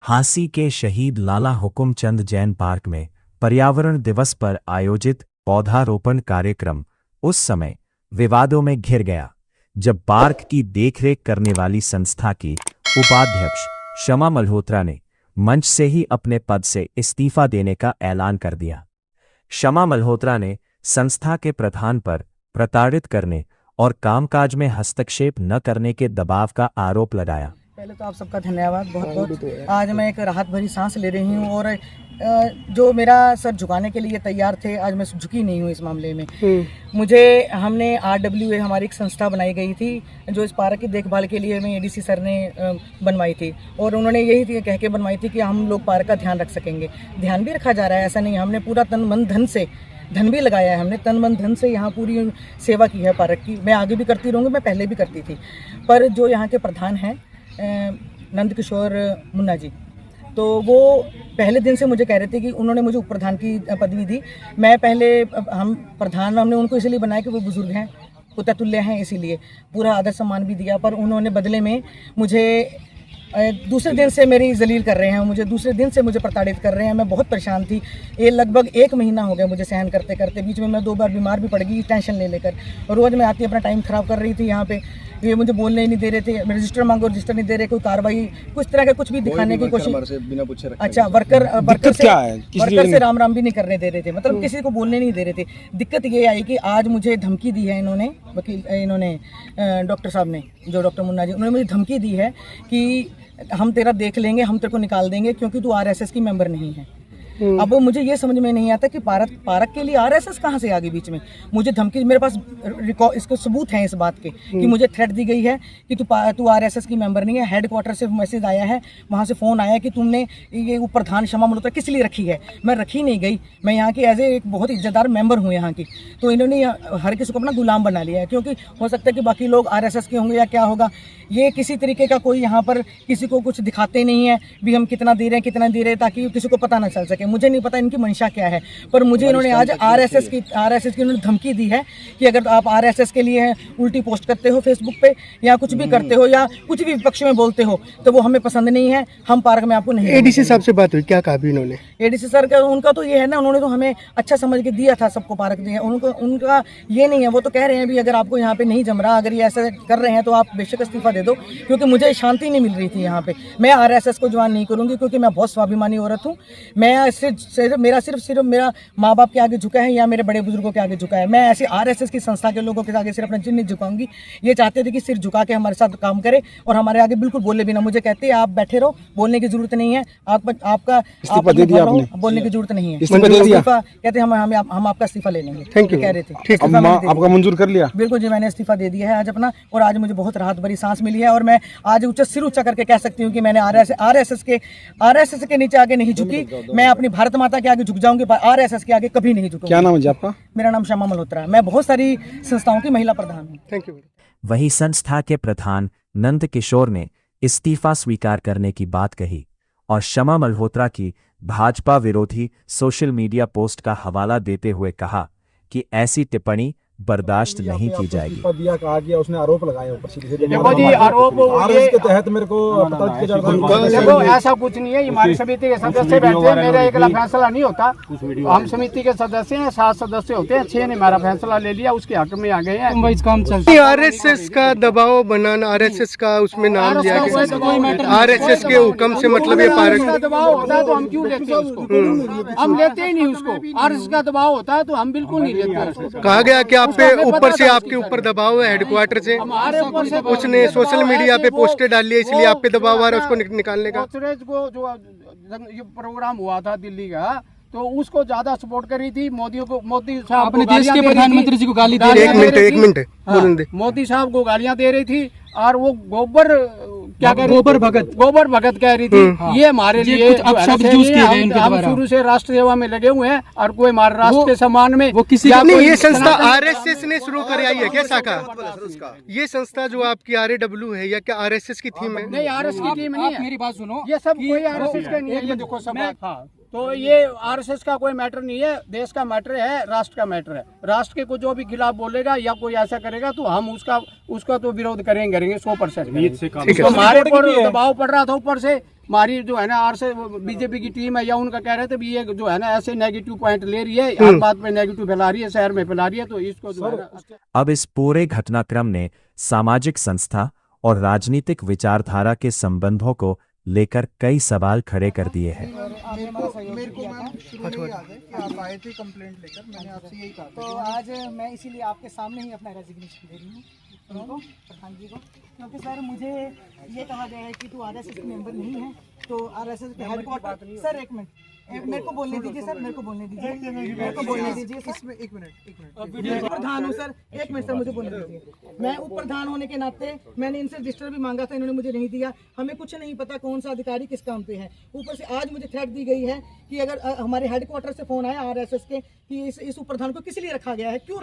झांसी के शहीद लाला हुकुमचंद जैन पार्क में पर्यावरण दिवस पर आयोजित पौधारोपण कार्यक्रम उस समय विवादों में घिर गया जब पार्क की देखरेख करने वाली संस्था की उपाध्यक्ष शमा मल्होत्रा ने मंच से ही अपने पद से इस्तीफा देने का ऐलान कर दिया। शमा मल्होत्रा ने संस्था के प्रधान पर प्रताड़ित करने और कामकाज में हस्तक्षेप न करने के दबाव का आरोप लगाया। पहले तो आप सबका धन्यवाद बहुत बहुत। आज मैं एक राहत भरी सांस ले रही हूँ और जो मेरा सर झुकाने के लिए तैयार थे, आज मैं झुकी नहीं हूँ इस मामले में। हमने RWA हमारी एक संस्था बनाई गई थी जो इस पार्क की देखभाल के लिए हमें ADC सर ने बनवाई थी और उन्होंने यही कह के बनवाई थी कि हम लोग पार्क का ध्यान रख सकेंगे। ध्यान भी रखा जा रहा है, ऐसा नहीं। हमने पूरा तन मन धन से, धन भी लगाया है, हमने तन मन धन से यहाँ पूरी सेवा की है पार्क की। मैं आगे भी करती रहूँगी, मैं पहले भी करती थी। पर जो यहाँ के प्रधान हैं नंद किशोर मुन्ना जी, तो वो पहले दिन से मुझे कह रहे थे कि उन्होंने मुझे उप प्रधान की पदवी दी। मैं पहले, हम प्रधान हमने उनको इसलिए बनाया कि वो बुजुर्ग हैं, पुत्र तुल्य हैं, इसीलिए पूरा आदर सम्मान भी दिया। पर उन्होंने बदले में मुझे दूसरे दिन से मेरी जलील कर रहे हैं, मुझे दूसरे दिन से मुझे प्रताड़ित कर रहे हैं। मैं बहुत परेशान थी, ये लगभग 1 महीना हो गया मुझे सहन करते करते। बीच में मैं 2 बार बीमार भी पड़ गई टेंशन ले लेकर। रोज़ मैं आती अपना टाइम ख़राब कर रही थी यहाँ पे। ये मुझे बोलने ही नहीं दे रहे थे, मैं रजिस्टर मांगो रजिस्टर नहीं दे रहे, कोई कार्रवाई कुछ तरह का कुछ भी दिखाने की कोशिश। अच्छा, वर्कर से राम राम भी नहीं करने दे रहे थे, मतलब किसी को बोलने नहीं दे रहे थे। दिक्कत ये आई कि आज मुझे धमकी दी है इन्होंने, डॉक्टर साहब ने, जो डॉक्टर मुन्ना जी, उन्होंने मुझे धमकी दी है कि हम तेरा देख लेंगे, हम तेरे को निकाल देंगे क्योंकि तू RSS की मेंबर नहीं है। अब मुझे ये समझ में नहीं आता कि पार्क के लिए RSS कहाँ से आ गई बीच में। मुझे धमकी, मेरे पास इसको सबूत हैं इस बात के कि मुझे थ्रेट दी गई है कि तू RSS की मेंबर नहीं है। हेडक्वार्टर से मैसेज आया है, वहाँ से फ़ोन आया कि तुमने ये प्रधान शमा मल्होत्रा किस लिए रखी है। मैं रखी नहीं गई, मैं यहाँ की एज ए एक बहुत इज्जतदार मेंबर हूँ यहाँ की। तो इन्होंने हर किसी को अपना गुलाम बना लिया है, क्योंकि हो सकता है कि बाकी लोग RSS के होंगे या क्या होगा। ये किसी तरीके का कोई यहाँ पर किसी को कुछ दिखाते नहीं है भी हम कितना दे रहे हैं कितना दे रहे हैं, ताकि किसी को पता ना चल सके। मुझे नहीं पता इनकी मंशा क्या है, पर मुझे इन्होंने आज RSS की इन्होंने धमकी दी है कि अगर आप RSS के लिए उल्टी पोस्ट करते हो फेसबुक पे या कुछ भी करते हो या कुछ भी विपक्ष में बोलते हो तो वो हमें पसंद नहीं है, हम पार्क में आपको नहीं। ADC साहब से बात हुई, क्या कहा भी इन्होंने? ADC सर का, उनका तो ये है ना, उन्होंने तो हमें अच्छा समझ के दिया था, सबको पार्क दिया। उनका ये नहीं है, वो तो कह रहे हैं भी अगर आपको यहाँ पे नहीं जम रहा, अगर ये ऐसा कर रहे हैं तो आप बेशक इस्तीफा दे दो, क्योंकि मुझे शांति नहीं मिल रही थी यहाँ पे। मैं RSS को ज्वाइन नहीं करूँगी क्योंकि मैं बहुत स्वाभिमानी औरत हूँ। मैं सिर्फ मेरा माँ बाप के आगे झुका है या मेरे बड़े बुजुर्गों के आगे झुका है। मैं ऐसे RSS की संस्था के लोगों के आगे सिर्फ अपना जिन नहीं झुकाऊंगी। ये चाहते थे कि सिर झुका के हमारे साथ काम करे और हमारे आगे बिल्कुल बोले बिना। मुझे कहते हैं आप बैठे रहो, बोलने की जरूरत नहीं है, आपका बोलने की जरूरत नहीं है। कहते हम आपका इस्तीफा ले लेंगे, कह रहे थे। आपका मंजूर कर लिया? बिल्कुल जी, मैंने इस्तीफा दे दिया है आज अपना, और आज मुझे बहुत राहत भरी सांस मिली है। और मैं आज सिर ऊंचा करके कह सकती हूँ कि मैंने RSS के नीचे आगे नहीं झुकी। मैं अपनी भारत माता के आगे झुक जाऊंगी, RSS के आगे कभी नहीं झुकूंगी। क्या नाम है जी आपका? मेरा नाम शमा मल्होत्रा है। मैं बहुत सारी संस्थाओं की महिला प्रधान हूँ। Thank you. वहीं संस्था के प्रधान नंद किशोर ने इस्तीफा स्वीकार करने की बात कही और शमा मल्होत्रा की भाजपा विरोधी सोशल मीडिया पोस्ट का हवाला देते हुए कहा कि ऐसी टिप्पणी बर्दाश्त नहीं की जाएगी। दिया कहा गया, उसने आरोप लगाए ऊपर से। देखो जी, आरोप RSS के तहत मेरे को पता किया जा रहा है। देखो ऐसा कुछ नहीं है, हमारी समिति के सदस्य बैठते हैं, मेरा अकेला फैसला नहीं होता। हम समिति के सदस्य हैं, 7 सदस्य होते हैं, 6 ने हमारा फैसला ले लिया, उसके हक में आ गए हैं। RSS का दबाव बनाना, RSS का उसमें नाम लिया गया, RSS के हुक्म से मतलब ये पार्क दबाव होता है तो हम क्यों लेते हैं उसको? हम लेते ही नहीं उसको। RSS का दबाव होता है तो हम बिल्कुल नहीं लेते। कहा गया कि पे ऊपर से आपके ऊपर दबाव है, हेडक्वार्टर से उसने सोशल मीडिया पे पोस्टर डाली है, इसलिए आप पे दबाव आ रहा है उसको निकालने का। जो प्रोग्राम हुआ था दिल्ली का, तो उसको ज्यादा सपोर्ट करी थी मोदी साहब अपने देश के प्रधानमंत्री जी को गाली दे रही थी। एक मिनट बोलने दे। मोदी साहब को गालियां दे रही थी और वो गोबर भगत कह रही थी। ये हमारे लिए हम शुरू से राष्ट्र सेवा में लगे हुए हैं और कोई हमारे राष्ट्र के सम्मान में वो किसी नहीं। ये संस्था RSS ने शुरू कर आई है क्या शाखा? ये संस्था जो आपकी RAW है या क्या RSS की थीम है? नहीं, RSS की थीम नहीं है। मेरी बात सुनो, ये सब कोई RSS का नहीं है। ये देखो सब, तो ये RSS का कोई मैटर नहीं है, देश का मैटर है, राष्ट्र का मैटर है। राष्ट्र के को जो भी खिलाफ बोलेगा या कोई ऐसा करेगा तो हम उसका तो विरोध करेंगे 100%। तो हमारे पर दबाव पड़ रहा था ऊपर से हमारी जो है ना आर से बीजेपी की टीम है या उनका कह रहे थे भी ये जो है ना ऐसे नेगेटिव पॉइंट ले रही है, हर बात पे नेगेटिव फैला रही है, शहर में फैला रही है, तो इसको जो है ना अब इस पूरे घटनाक्रम ने सामाजिक संस्था और राजनीतिक विचारधारा के संबंधों को लेकर कई सवाल खड़े कर दिए हैं। मेरे को आप आए थे कंप्लेंट लेकर, मैंने आपसे यही कहा तो आज मैं इसीलिए आपके सामने ही अपना रेजिग्नेशन दे रही हूँ उनको, प्रधान जी को, क्योंकि सर मुझे ये कहा गया है कि तू आरएसएस मेंबर नहीं है, तो आरएसएस के हेडक्वार्टर। सर एक मिनट, मेरे को बोलने दीजिए सर, मेरे को बोलने दीजिए, मेरे को बोलने दीजिए इसमें एक मिनट मैं प्रधान हूँ सर, एक मिनट सर मुझे बोलने दीजिए। मैं उप प्रधान होने के नाते मैंने इनसे रजिस्टर भी मांगा था, इन्होंने मुझे नहीं दिया। हमें कुछ नहीं पता कौन सा अधिकारी किस काम पे है। ऊपर से आज मुझे थ्रेट दी गई है कि अगर हमारे हेडक्वार्टर से फोन आया आरएसएस के कि इस उप प्रधान को किस लिए रखा गया है, क्यों